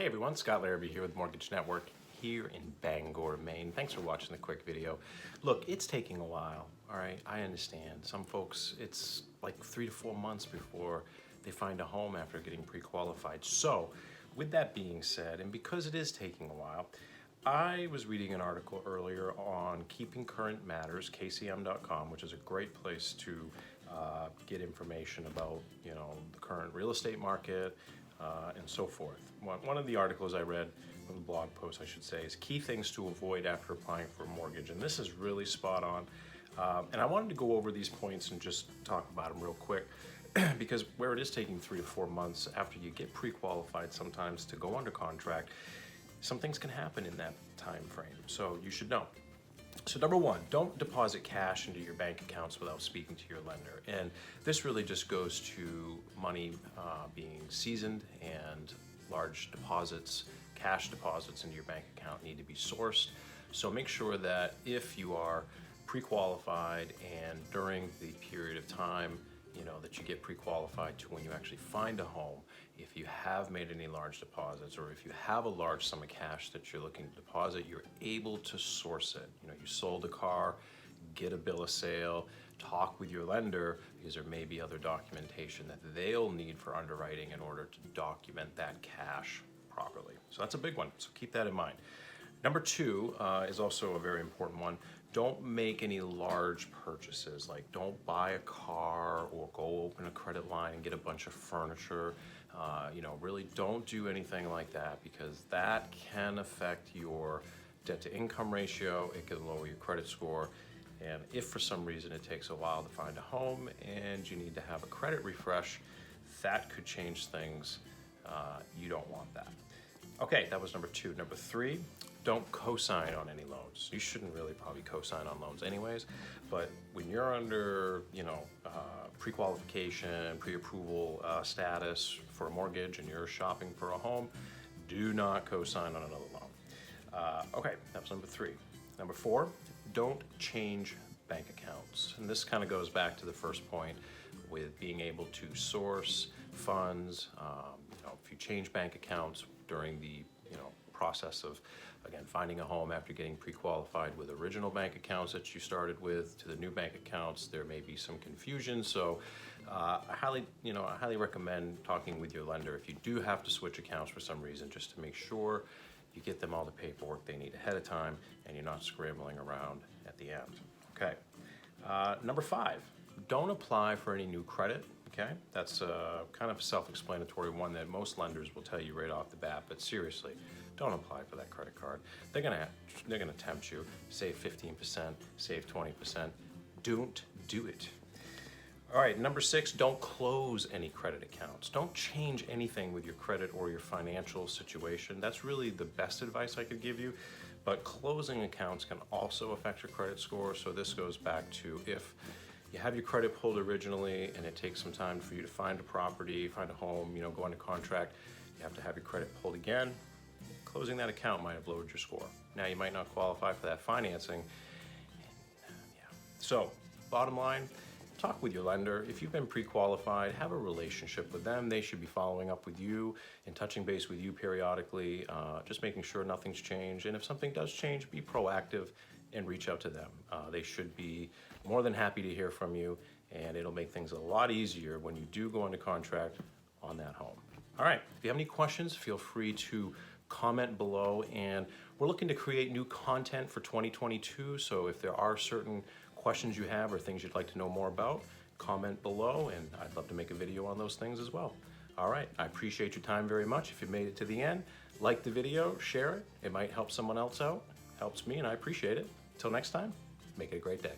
Hey everyone, Scott Larrabee here with Mortgage Network here in Bangor, Maine. Thanks for watching the quick video. Look, it's taking a while, all right? I understand. Some folks, it's like 3 to 4 months before they find a home after getting pre-qualified. So, with that being said, and because it is taking a while, I was reading an article earlier on Keeping Current Matters, KCM.com, which is a great place to get information about, the current real estate market, and so forth. One of the articles I read, from the blog post I should say, is key things to avoid after applying for a mortgage, and this is really spot on. And I wanted to go over these points and just talk about them real quick because where it is taking 3 to 4 months after you get pre-qualified sometimes to go under contract, some things can happen in that time frame, so you should know. So number one, don't deposit cash into your bank accounts without speaking to your lender. And this really just goes to money being seasoned, and large deposits, cash deposits into your bank account need to be sourced. So make sure that if you are pre-qualified and during the period of time that you get pre-qualified to when you actually find a home, if you have made any large deposits or if you have a large sum of cash that you're looking to deposit, you're able to source it. You sold a car, get a bill of sale, talk with your lender because there may be other documentation that they'll need for underwriting in order to document that cash properly. So that's a big one, so keep that in mind. Number two is also a very important one. Don't make any large purchases, like don't buy a car or go open a credit line and get a bunch of furniture. Really don't do anything like that because that can affect your debt to income ratio. It can lower your credit score. And if for some reason it takes a while to find a home and you need to have a credit refresh, that could change things. You don't want that. Okay, that was number two. Number three, don't co-sign on any loans. You shouldn't really probably co-sign on loans anyways, but when you're under, pre-qualification, pre-approval status for a mortgage and you're shopping for a home, do not co-sign on another loan. Okay, that was number three. Number four, don't change bank accounts. And this kind of goes back to the first point with being able to source funds. If you change bank accounts during the process of, again, finding a home after getting pre-qualified with original bank accounts that you started with to the new bank accounts, there may be some confusion. So I highly recommend talking with your lender if you do have to switch accounts for some reason, just to make sure you get them all the paperwork they need ahead of time and you're not scrambling around at the end. Okay. Number five, don't apply for any new credit. Okay, that's kind of a self-explanatory one that most lenders will tell you right off the bat, but seriously, don't apply for that credit card. They're gonna tempt you, save 15%, save 20%. Don't do it. All right, number six, don't close any credit accounts. Don't change anything with your credit or your financial situation. That's really the best advice I could give you, but closing accounts can also affect your credit score. So this goes back to if you have your credit pulled originally and it takes some time for you to find a property, find a home, go under contract, you have to have your credit pulled again. Closing that account might have lowered your score. Now you might not qualify for that financing. So bottom line, talk with your lender. If you've been pre-qualified, have a relationship with them. They should be following up with you and touching base with you periodically, just making sure nothing's changed. And if something does change, be proactive and reach out to them. They should be more than happy to hear from you, and it'll make things a lot easier when you do go into contract on that home. All right, if you have any questions, feel free to comment below, and we're looking to create new content for 2022, so if there are certain questions you have or things you'd like to know more about, comment below, and I'd love to make a video on those things as well. All right, I appreciate your time very much. If you made it to the end, like the video, share it. It might help someone else out. Helps me, and I appreciate it. Until next time, make it a great day.